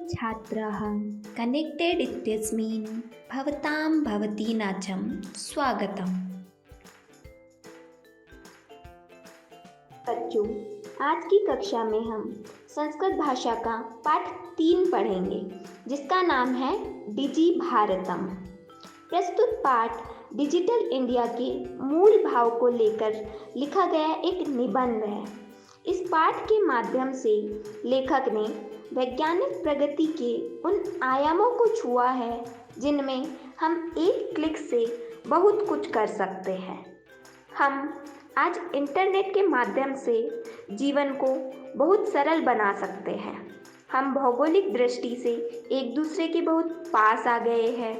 छात्राः कनेक्टेड इत्यस्मिन् भवतां भवतीनाचं स्वागतम्। बच्चों, आज की कक्षा में हम संस्कृत भाषा का पाठ 3 पढ़ेंगे, जिसका नाम है डिजि भारतम। प्रस्तुत पाठ डिजिटल इंडिया के मूल भाव को लेकर लिखा गया एक निबंध है। इस पाठ के माध्यम से लेखक ने वैज्ञानिक प्रगति के उन आयामों को छुआ है जिनमें हम एक क्लिक से बहुत कुछ कर सकते हैं। हम आज इंटरनेट के माध्यम से जीवन को बहुत सरल बना सकते हैं। हम भौगोलिक दृष्टि से एक दूसरे के बहुत पास आ गए हैं।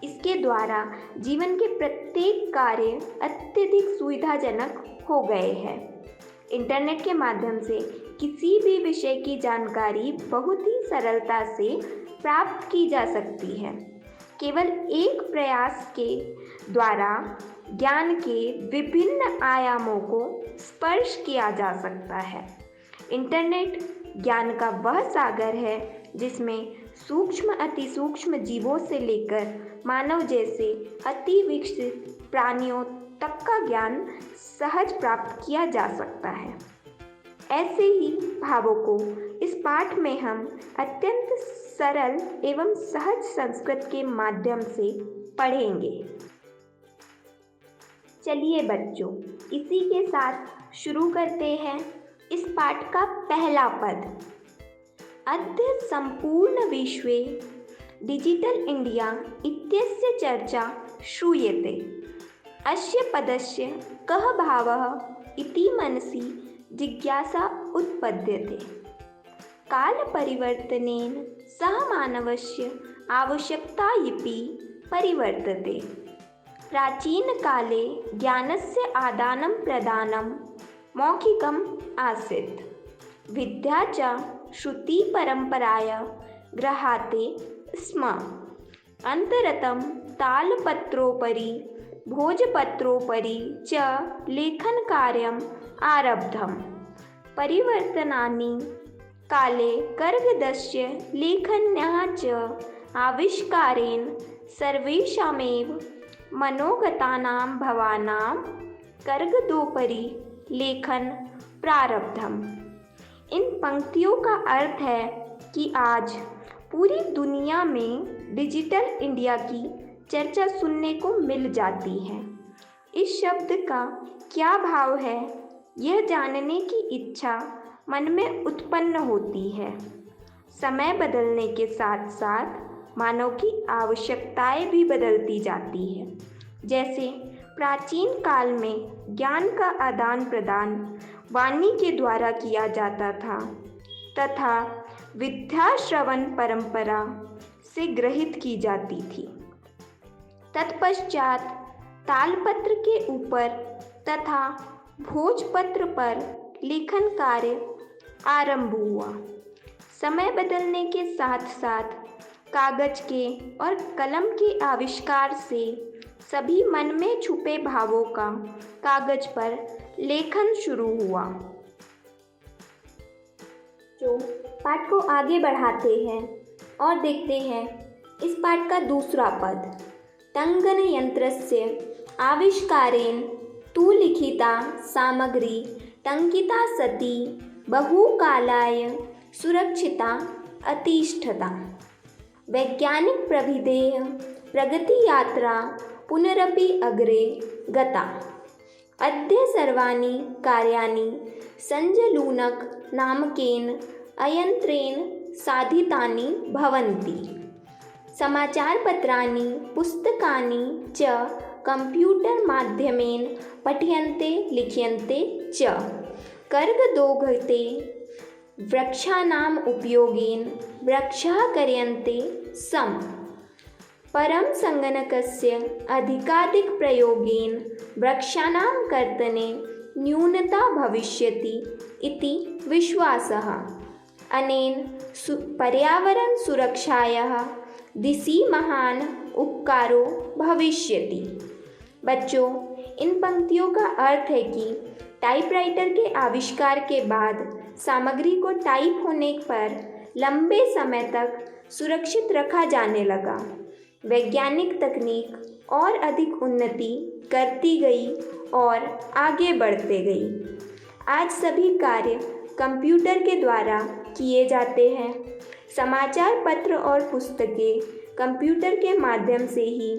इसके द्वारा जीवन के प्रत्येक कार्य अत्यधिक सुविधाजनक हो गए हैं। इंटरनेट के माध्यम से किसी भी विषय की जानकारी बहुत ही सरलता से प्राप्त की जा सकती है। केवल एक प्रयास के द्वारा ज्ञान के विभिन्न आयामों को स्पर्श किया जा सकता है। इंटरनेट ज्ञान का वह सागर है जिसमें सूक्ष्म अति सूक्ष्म जीवों से लेकर मानव जैसे अति विकसित प्राणियों तक का ज्ञान सहज प्राप्त किया जा सकता है। ऐसे ही भावों को इस पाठ में हम अत्यंत सरल एवं सहज संस्कृत के माध्यम से पढ़ेंगे। चलिए बच्चों, इसी के साथ शुरू करते हैं इस पाठ का पहला पद। अद्य संपूर्ण विश्वे डिजिटल इंडिया इत्यस्य चर्चा श्रूयते। अस्य पदस्य कः भावः इति मनसि जिज्ञासा उत्पद्यते। कालपरिवर्तनेन सह मानवस्य आवश्यकताऽपि परिवर्तते। प्राचीनकाले ज्ञानस्य आदानं प्रदानं मौखिकम् आसीत्। विद्या च श्रुतिपरम्पराया गृह्यते स्म। अनन्तरं तालपत्रोपरि भोजपत्रोपरि च लेखनकार्यम् आरब्धम्। परिवर्तनानि काले कर्गदस्य लेखन्याः च आविष्कारेण सर्वेषामेव मनोगतानां भावानां कर्गदोपरि लेखन प्रारब्धम्। इन पंक्तियों का अर्थ है कि आज पूरी दुनिया में डिजिटल इंडिया की चर्चा सुनने को मिल जाती है। इस शब्द का क्या भाव है, यह जानने की इच्छा मन में उत्पन्न होती है। समय बदलने के साथ साथ मानव की आवश्यकताएं भी बदलती जाती है। जैसे प्राचीन काल में ज्ञान का आदान प्रदान वाणी के द्वारा किया जाता था तथा विद्या श्रवण परंपरा से ग्रहित की जाती थी। तत्पश्चात तालपत्र के ऊपर तथा भोजपत्र पर लेखन कार्य आरंभ हुआ। समय बदलने के साथ साथ कागज के और कलम के आविष्कार से सभी मन में छुपे भावों का कागज पर लेखन शुरू हुआ। जो पाठ को आगे बढ़ाते हैं और देखते हैं इस पाठ का दूसरा पद। टङ्कन यंत्रस्य आविष्कारेण तु लिखिता सामग्री टङ्किता सती बहुकालाय सुरक्षिता अतिष्ठता। वैज्ञानिक प्रविधेः प्रगति यात्रा पुनरपि अग्रे गता। अद्य सर्वाणि कार्याणि सञ्जलूनक नामकेन अयन्त्रेण साधितानि भवन्ति। समाचारपत्राणि पुस्तकानि च कंप्यूटर माध्यमेन पठ्यन्ते लिख्यन्ते च। कर्गदोगते वृक्षाणाम् उपयोगेन वृक्षः कर्यन्ते सम। परं संगणकस्य अधिकाधिकप्रयोगेन वृक्षाणां कर्तने न्यूनता भविष्यति इति विश्वासः। अनेन पर्यावरण सुरक्षायाः दिशि महान उपकारो भविष्यति। बच्चों, इन पंक्तियों का अर्थ है कि टाइपराइटर के आविष्कार के बाद सामग्री को टाइप होने पर लंबे समय तक सुरक्षित रखा जाने लगा। वैज्ञानिक तकनीक और अधिक उन्नति करती गई और आगे बढ़ते गई। आज सभी कार्य कंप्यूटर के द्वारा किए जाते हैं। समाचार पत्र और पुस्तकें कंप्यूटर के माध्यम से ही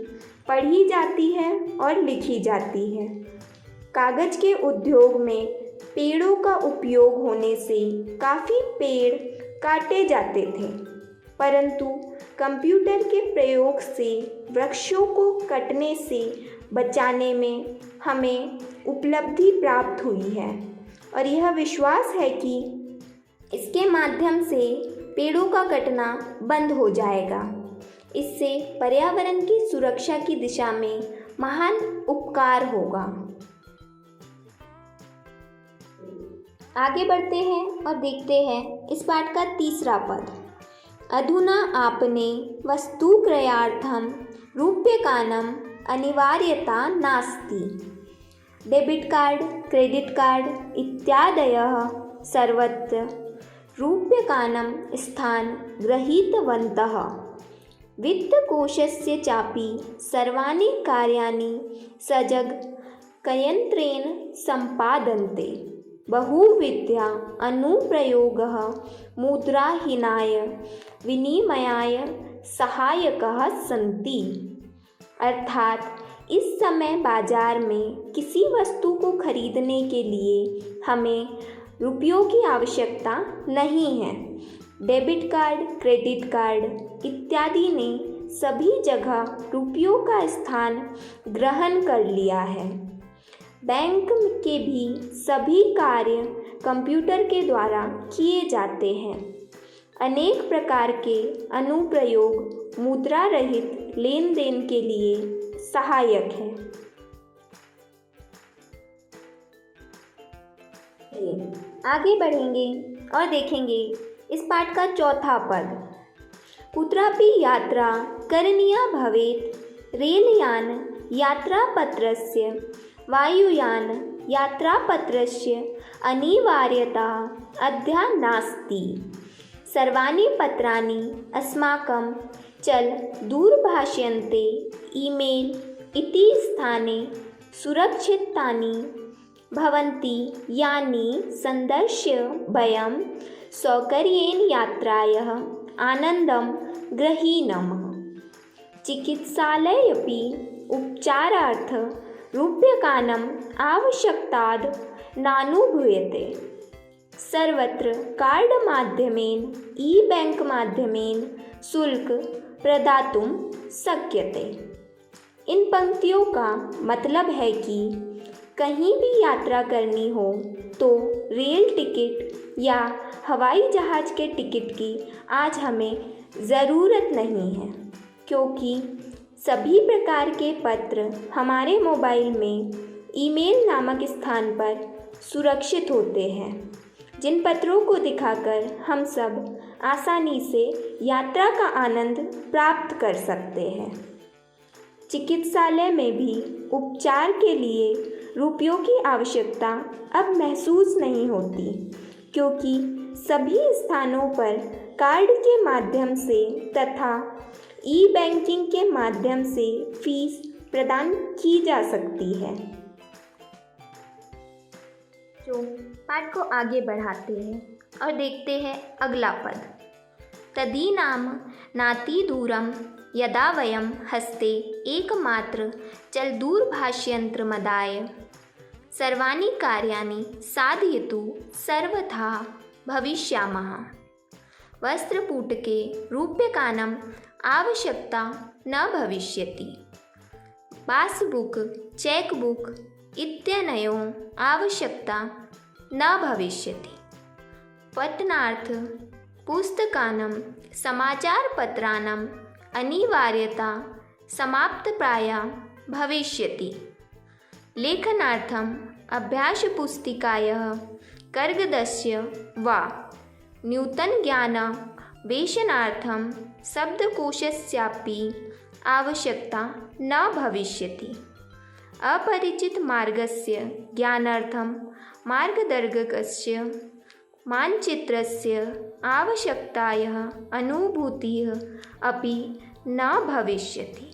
पढ़ी जाती है और लिखी जाती है। कागज के उद्योग में पेड़ों का उपयोग होने से काफ़ी पेड़ काटे जाते थे, परंतु कंप्यूटर के प्रयोग से वृक्षों को कटने से बचाने में हमें उपलब्धि प्राप्त हुई है और यह विश्वास है कि इसके माध्यम से पेड़ों का कटना बंद हो जाएगा। इससे पर्यावरण की सुरक्षा की दिशा में महान उपकार होगा। आगे बढ़ते हैं और देखते हैं इस पाठ का तीसरा पद। अधुना आपने वस्तुक्रयार्थं रूप्यकाणाम् अनिवार्यता नास्ति। डेबिट कार्ड, क्रेडिट कार्ड इत्यादयः सर्वत्र रूप्यकाणां स्थानं गृहीतवन्तः। वित्तकोशस्य चापि सर्वाणि कार्याणि सजगयन्त्रेण सम्पाद्यन्ते। बहुविधः अनुप्रयोगः मुद्राहीनाय विनिमयाय सहायकः सन्ति। अर्थात इस समय बाजार में किसी वस्तु को खरीदने के लिए हमें रुपयों की आवश्यकता नहीं है। डेबिट कार्ड, क्रेडिट कार्ड इत्यादि ने सभी जगह रुपयों का स्थान ग्रहण कर लिया है। बैंक के भी सभी कार्य कंप्यूटर के द्वारा किए जाते हैं। अनेक प्रकार के अनुप्रयोग मुद्रा रहित लेन देन के लिए सहायक है। आगे बढ़ेंगे और देखेंगे इस पाठ का चौथा पद। कुत्रापि यात्रा करणीया भवेत् रेलयान यात्रापत्रस्य वायुयान यात्रापत्रस्य अनिवार्यता अद्या नास्ति। सर्वाणि पत्राणि अस्माकं चल दूरभाष्यन्ते ईमेल इति स्थाने सुरक्षितानि भवन्ति यानि सन्दर्श्य वयं सौकर्येण यात्रायाः आनन्दं गृह्णीमः। चिकित्सालयेऽपि उपचारार्थ रूप्यकाणाम् आवश्यकता नानुभूयते। सर्वत्र कार्ड माध्यमेन ई-बैंक माध्यमेन शुल्क प्रदातुं शक्यते। इन पंक्तियों का मतलब है कि कहीं भी यात्रा करनी हो तो रेल टिकट या हवाई जहाज़ के टिकट की आज हमें ज़रूरत नहीं है, क्योंकि सभी प्रकार के पत्र हमारे मोबाइल में ईमेल नामक स्थान पर सुरक्षित होते हैं, जिन पत्रों को दिखाकर हम सब आसानी से यात्रा का आनंद प्राप्त कर सकते हैं। चिकित्सालय में भी उपचार के लिए रुपयों की आवश्यकता अब महसूस नहीं होती, क्योंकि सभी स्थानों पर कार्ड के माध्यम से तथा ई-बैंकिंग के माध्यम से फीस प्रदान की जा सकती है। जो पाठ को आगे बढ़ाते हैं और देखते हैं अगला पद। तदीनाम नातिदूरम यदा वयं हस्ते एकमात्र चल दूरभाष्ययन्त्रमदाय सर्वाणि कार्याणि साधयितुं सर्वथा भविष्यामः। वस्त्रपुटके रूप्यकाणाम् आवश्यकता न भविष्यति। पासबुक, चेकबुक इत्यनयोः आवश्यकता न भविष्यति। पठनार्थ पुस्तकानां समाचारपत्राणाम् अनिवार्यता समाप्तप्राया भविष्यति। लेखनार्थम् अभ्यासपुस्तिकायाः कागदस्य वा नूतनज्ञानान्वेषणार्थं शब्दकोशस्यापि आवश्यकता न भविष्यति। अपरिचितमार्गस्य ज्ञानार्थं मार्गदर्शकस्य मानचित्रस्य आवश्यकतायाः अनुभूतिः अपि न भविष्यति।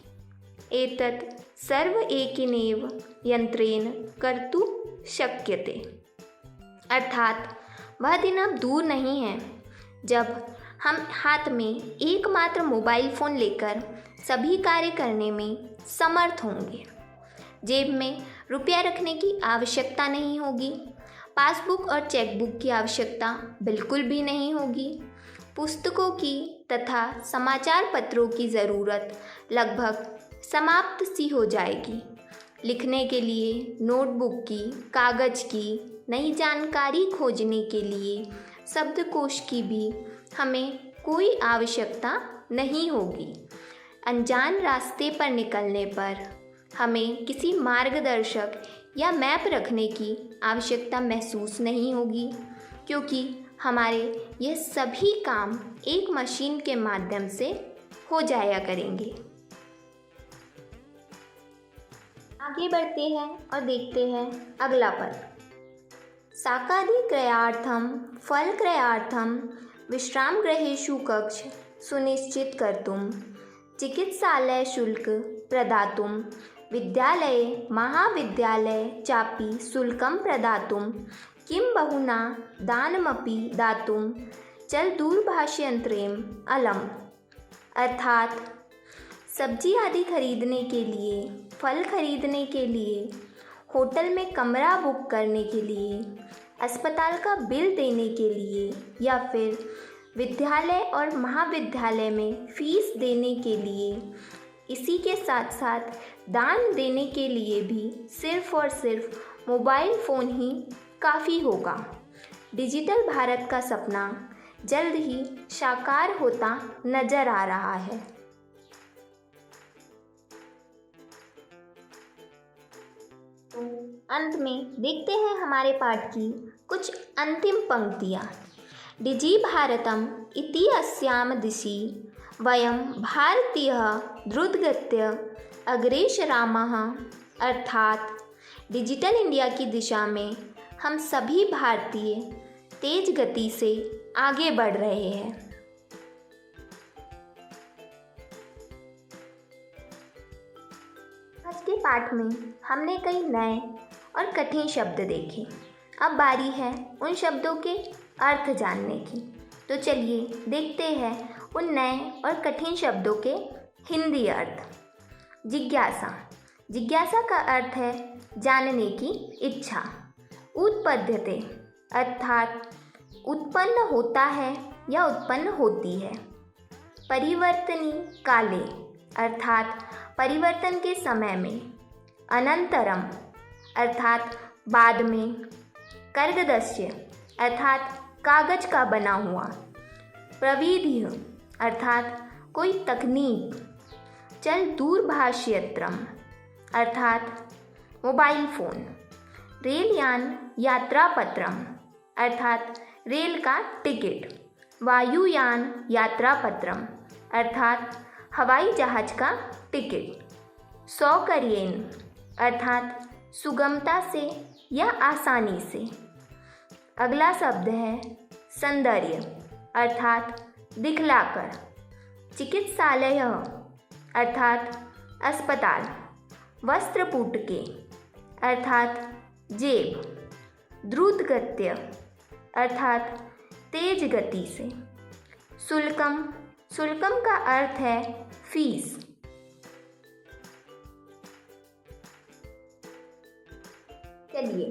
एतत् सर्व एकेनैव यन्त्रेण कर्तुं शक्यते। अर्थात वह दिन अब दूर नहीं है जब हम हाथ में एकमात्र मोबाइल फ़ोन लेकर सभी कार्य करने में समर्थ होंगे। जेब में रुपया रखने की आवश्यकता नहीं होगी, पासबुक और चेकबुक की आवश्यकता बिल्कुल भी नहीं होगी, पुस्तकों की तथा समाचार पत्रों की ज़रूरत लगभग समाप्त सी हो जाएगी। लिखने के लिए नोटबुक की, कागज़ की, नई जानकारी खोजने के लिए शब्दकोश की भी हमें कोई आवश्यकता नहीं होगी। अनजान रास्ते पर निकलने पर हमें किसी मार्गदर्शक या मैप रखने की आवश्यकता महसूस नहीं होगी, क्योंकि हमारे यह सभी काम एक मशीन के माध्यम से हो जाया करेंगे। आगे बढ़ते हैं और देखते हैं अगला पद। शाकादि क्रयार्थम फल क्रयार्थम विश्रामगृहेषु कक्ष सुनिश्चित कर्तुं चिकित्सालय शुल्क प्रदातुं विद्यालये महाविद्यालये चापि शुल्कं प्रदातुं किं बहुना दानमपि दातुं चल दूरभाषयंत्रेण अलम्। अर्थात सब्जी आदि खरीदने के लिए, फल खरीदने के लिए, होटल में कमरा बुक करने के लिए, अस्पताल का बिल देने के लिए या फिर विद्यालय और महाविद्यालय में फीस देने के लिए, इसी के साथ साथ दान देने के लिए भी सिर्फ और सिर्फ मोबाइल फ़ोन ही काफ़ी होगा। डिजिटल भारत का सपना जल्द ही साकार होता नज़र आ रहा है। तो अंत में देखते हैं हमारे पाठ की कुछ अंतिम पंक्तियाँ। डिजि भारतम इति अस्याम दिशि वयं भारतीयः द्रुतगत्या अग्रेसरामः। अर्थात डिजिटल इंडिया की दिशा में हम सभी भारतीय तेज गति से आगे बढ़ रहे हैं। आज के पाठ में हमने कई नए और कठिन शब्द देखे। अब बारी है उन शब्दों के अर्थ जानने की। तो चलिए देखते हैं उन नए और कठिन शब्दों के हिंदी अर्थ। जिज्ञासा। जिज्ञासा का अर्थ है जानने की इच्छा। उत्पद्यते अर्थात उत्पन्न होता है या उत्पन्न होती है। परिवर्तनी काले अर्थात परिवर्तन के समय में। अनंतरम अर्थात बाद में। कर्गदस्य अर्थात कागज का बना हुआ। प्रविधि अर्थात कोई तकनीक। चल दूरभाषयंत्रम अर्थात मोबाइल फ़ोन। रेलयान यात्रा पत्रम अर्थात रेल का टिकट। वायुयान यात्रा पत्रम अर्थात हवाई जहाज का टिकट। सौकर्येन अर्थात सुगमता से या आसानी से। अगला शब्द है सौंदर्य अर्थात दिखलाकर। चिकित्सालय अर्थात अस्पताल। वस्त्रपुटके अर्थात जेब। द्रुतगत्य अर्थात तेज गति से। शुल्कम। शुल्कम का अर्थ है फीस। चलिए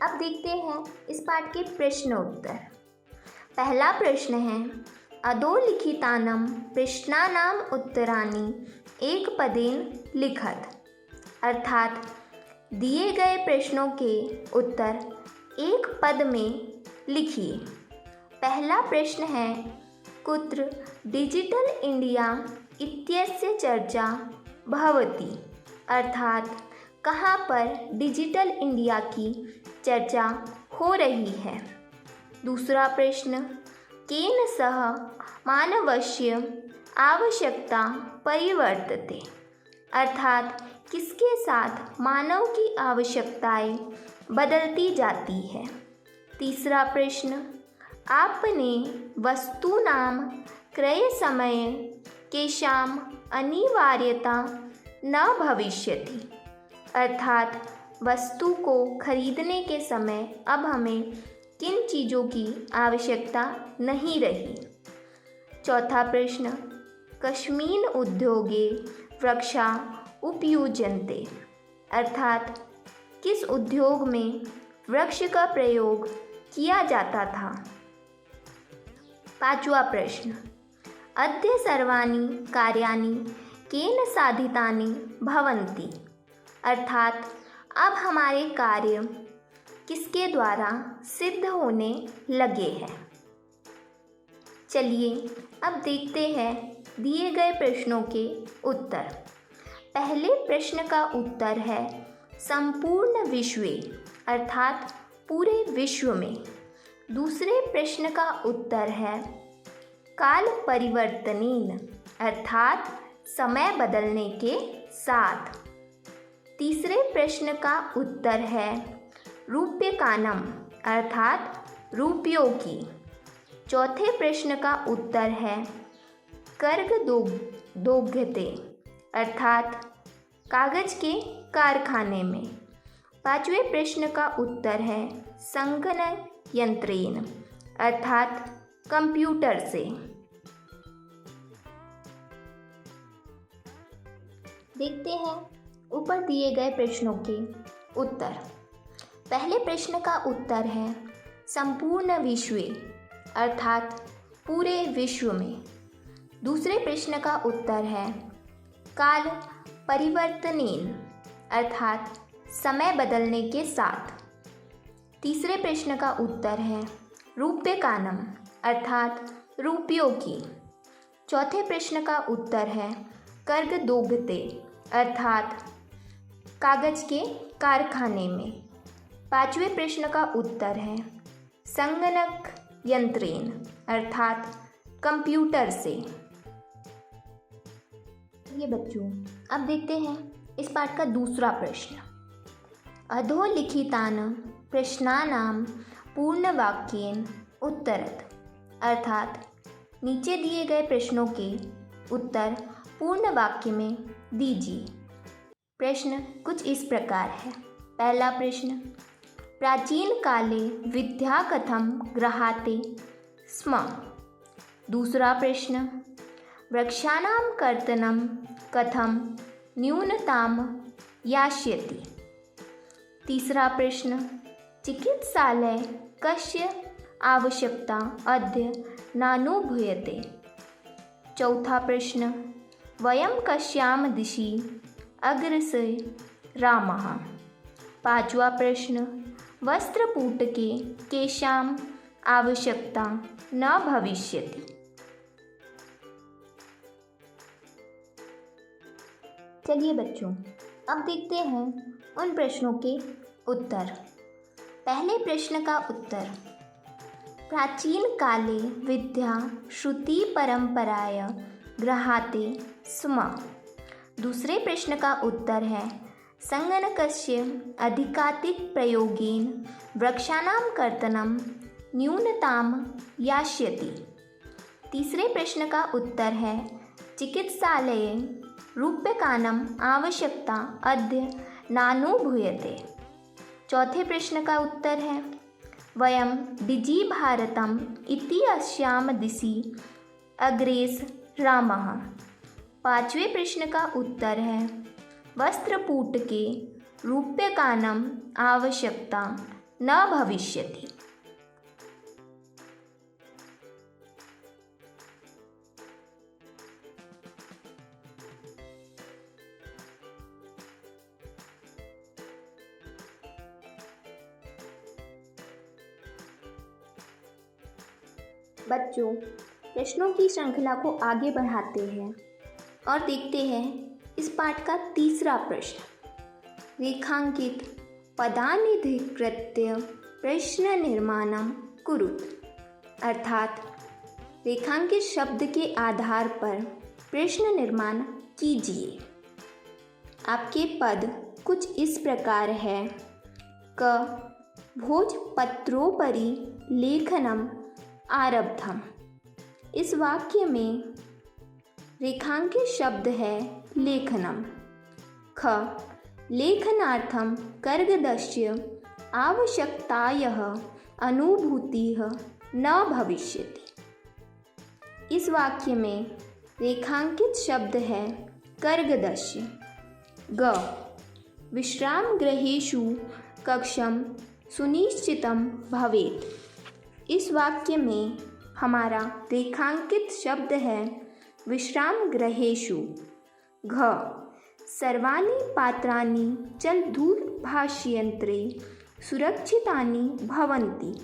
अब देखते हैं इस पाठ के प्रश्न उत्तर। पहला प्रश्न है अधोलिखितानां प्रश्नानाम् उत्तराणि एकपदेन लिखत। अर्थात दिए गए प्रश्नों के उत्तर एक पद में लिखिए। पहला प्रश्न है कुत्र डिजिटल इंडिया इत्यस्य चर्चा भवति। अर्थात कहाँ पर डिजिटल इंडिया की चर्चा हो रही है। दूसरा प्रश्न केन सह मानवस्य आवश्यकता परिवर्तते। अर्थात किसके साथ मानव की आवश्यकताएं बदलती जाती है। तीसरा प्रश्न आपने वस्तूनां क्रयसमये केषाम् अनिवार्यता न भविष्यति। अर्थात वस्तु को खरीदने के समय अब हमें किन चीज़ों की आवश्यकता नहीं रही। चौथा प्रश्न, कस्मिन् उद्योगे वृक्षा उपयुज्यन्ते। अर्थात किस उद्योग में वृक्ष का प्रयोग किया जाता था। पांचवा प्रश्न, अद्य सर्वाणि कार्याणि केन साधितानि भवन्ति। अर्थात अब हमारे कार्य किसके द्वारा सिद्ध होने लगे हैं। चलिए अब देखते हैं दिए गए प्रश्नों के उत्तर। पहले प्रश्न का उत्तर है संपूर्ण विश्वे, अर्थात पूरे विश्व में। दूसरे प्रश्न का उत्तर है काल परिवर्तनेन, अर्थात समय बदलने के साथ। तीसरे प्रश्न का उत्तर है रूप्यकाणम, अर्थात रुपयों की। चौथे प्रश्न का उत्तर है कर्गदोग्धते, अर्थात कागज के कारखाने में। पांचवें प्रश्न का उत्तर है संगणक यंत्रेन, अर्थात कंप्यूटर से। देखते हैं ऊपर दिए गए प्रश्नों के उत्तर। पहले प्रश्न का उत्तर है संपूर्ण विश्वे, अर्थात पूरे विश्व में। दूसरे प्रश्न का उत्तर है काल परिवर्तनेन, अर्थात समय बदलने के साथ। तीसरे प्रश्न का उत्तर है रूप्यकाणम, अर्थात रुपयों की। चौथे प्रश्न का उत्तर है कर्गदोग्धते, अर्थात कागज के कारखाने में। पांचवें प्रश्न का उत्तर है संगणक यंत्रेन, अर्थात कंप्यूटर से। ये बच्चों अब देखते हैं इस पाठ का दूसरा प्रश्न। अधोलिखितान् प्रश्नानां पूर्णवाक्येन उत्तरत, अर्थात नीचे दिए गए प्रश्नों के उत्तर पूर्ण वाक्य में दीजिए। प्रश्न कुछ इस प्रकार है। पहला प्रश्न, प्राचीन काले विद्या कथं गृह्यते स्म। दूसरा प्रश्न, वृक्षाणां कर्तनं कथं न्यूनतां यास्यति। तीसरा प्रश्न, चिकित्सालय कस्य आवश्यकता अद्य नानुभूयते। चौथा प्रश्न, वयं कस्यां दिशि अग्रसरामः। पांचवा प्रश्न, वस्त्रपूटके केषाम् आवश्यकता न भविष्यति। चलिए बच्चों अब देखते हैं उन प्रश्नों के उत्तर। पहले प्रश्न का उत्तर, प्राचीन काले विद्या श्रुति परंपराय गृह्यते स्म। दूसरे प्रश्न का उत्तर है संगणकस्य अधिकाधिक प्रयोगेन वृक्षाणां कर्तनं न्यूनतां यास्यति। तीसरे प्रश्न का उत्तर है चिकित्सालये रूप्यकाणाम् आवश्यकता अद्य नानुभूयते। चौथे प्रश्न का उत्तर है वयं डिजिभारतम् इति अस्यां दिशि अग्रेसरामः। पांचवें प्रश्न का उत्तर है वस्त्रपूटके रूप्यकाणाम् आवश्यकता न भविष्यति। बच्चों प्रश्नों की श्रृंखला को आगे बढ़ाते हैं और देखते हैं इस पाठ का तीसरा प्रश्न। रेखांकित पदानिधिकृत्य प्रश्न निर्माणं कुरुत, अर्थात रेखांकित शब्द के आधार पर प्रश्न निर्माण कीजिए। आपके पद कुछ इस प्रकार है। क भोजपत्रोपरि लेखनं आरब्धम। इस वाक्य में रेखांकित शब्द है लेखनम। ख लेखनार्थम कर्गदस्य आवश्यकतायाः अनुभूतिः न भविष्यति। इस वाक्य में रेखांकित शब्द है कर्गदस्य। ग विश्रामगृहेषु कक्षम सुनिश्चितम भवेत्। इस वाक्य में हमारा रेखांकित शब्द है विश्रामगृहेषु। घ सर्वाणि पात्राणि चलदूरभाषयंत्रे सुरक्षितानि भवन्ति।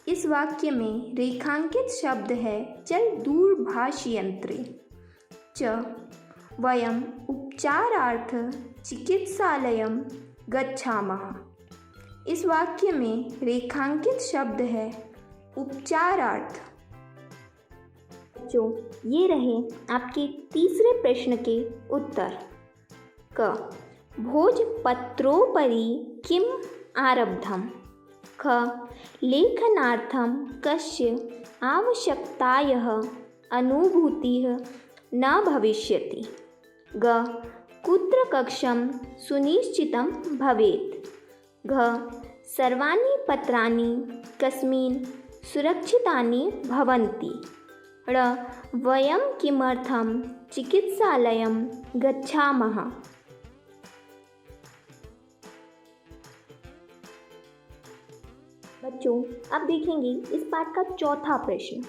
इस वाक्य में रेखांकित शब्द है चलदूरभाषयंत्रे। च वयम् उपचारार्थ चिकित्सालयं गच्छामः। इस वाक्य में रेखांकित शब्द है उपचारार्थ। बच्चों, ये रहे आपके तीसरे प्रश्न के उत्तर। क भोजपत्रोपरि किम् आरब्धम। ख लेखनार्थं कस्य आवश्यकतायाः अनुभूतिः न भविष्यति। ग कुत्र कक्षं सुनिश्चितं भवेत्। घ सर्वाणि पत्राणि कस्मिन् सुरक्षितानि भवन्ति। ण वयं किमर्थं चिकित्सालयं गच्छामः। बच्चों, अब देखेंगे इस पाठ का चौथा प्रश्न।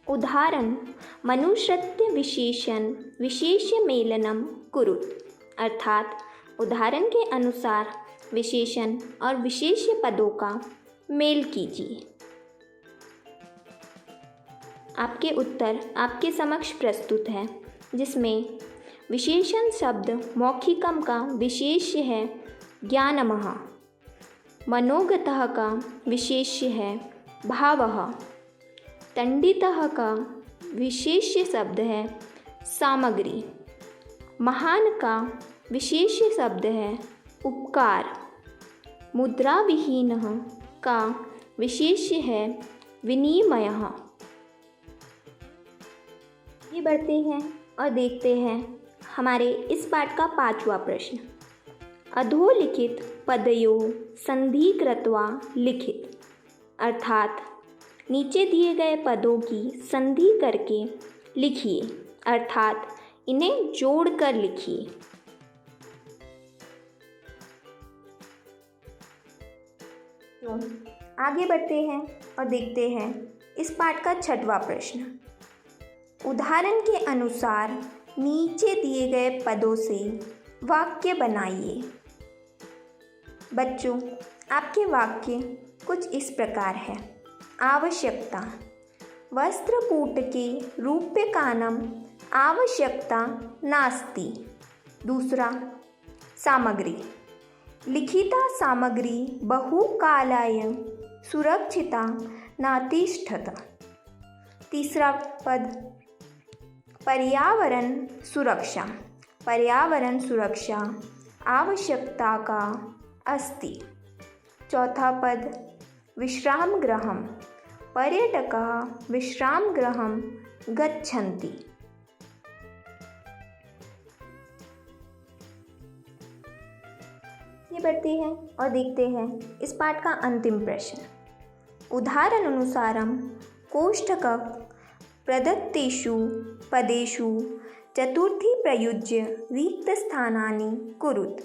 उदाहरण मनुष्यत्व विशेषण विशेष्य मेलनम कुरुत। अर्थात उदाहरण के अनुसार विशेषण और विशेष्य पदों का मेल कीजिए। आपके उत्तर आपके समक्ष प्रस्तुत है, जिसमें विशेषण शब्द मौखिकम का विशेष्य है ज्ञानमः, मनोगतः का विशेष्य है भावः, तंडितः का विशेष्य शब्द है सामग्री, महान का विशेष्य शब्द है उपकार, मुद्राविहीनः का विशेष्य है विनिमयः। ये बढ़ते हैं और देखते हैं हमारे इस पाठ का पांचवा प्रश्न। अधोलिखित पदयोः संधि कृत्वा लिखित। अर्थात नीचे दिए गए पदों की संधि करके लिखिए, अर्थात इन्हें जोड़कर लिखिए। तो आगे बढ़ते हैं और देखते हैं इस पाठ का छठवां प्रश्न। उदाहरण के अनुसार नीचे दिए गए पदों से वाक्य बनाइए। बच्चों, आपके वाक्य कुछ इस प्रकार है। आवश्यकता वस्त्रकूटके रूप्यकाणाम् आवश्यकता नास्ति। दूसरा सामग्री लिखिता सामग्री बहुकालाय सुरक्षिता नातिष्ठत। तीसरा पद पर्यावरण सुरक्षा, पर्यावरण सुरक्षा आवश्यकता का अस्ति। चौथा पद विश्रामगृहं पर्यटकाः विश्रामगृहं गच्छन्ति। ये बढ़ते हैं और देखते हैं इस पाठ का अंतिम प्रश्न। उदाहरण अनुसारम कोष्ठक प्रदत्तेषु पदेषु चतुर्थी प्रयुज्य रिक्तस्थानानि कुरुत।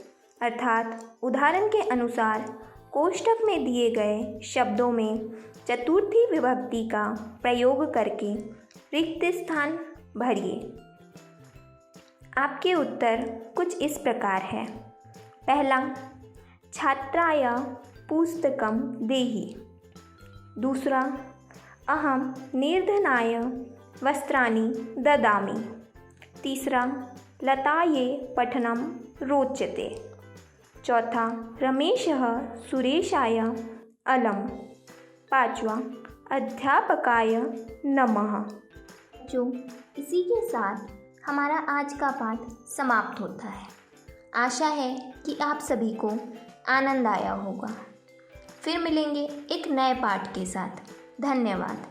अर्थात उदाहरण के अनुसार कोष्ठक में दिए गए शब्दों में चतुर्थी विभक्ति का प्रयोग करके रिक्त स्थान भरिए। आपके उत्तर कुछ इस प्रकार है। पहला छात्राय पुस्तकं देहि। दूसरा अहम निर्धनाय वस्त्राणि ददामि। तीसरा लतायै पठनं रोचते। चौथा रमेशः सुरेशाय अलम्। पांचवा अध्यापकाय नमः। जो इसी के साथ हमारा आज का पाठ समाप्त होता है। आशा है कि आप सभी को आनंद आया होगा। फिर मिलेंगे एक नए पाठ के साथ। धन्यवाद।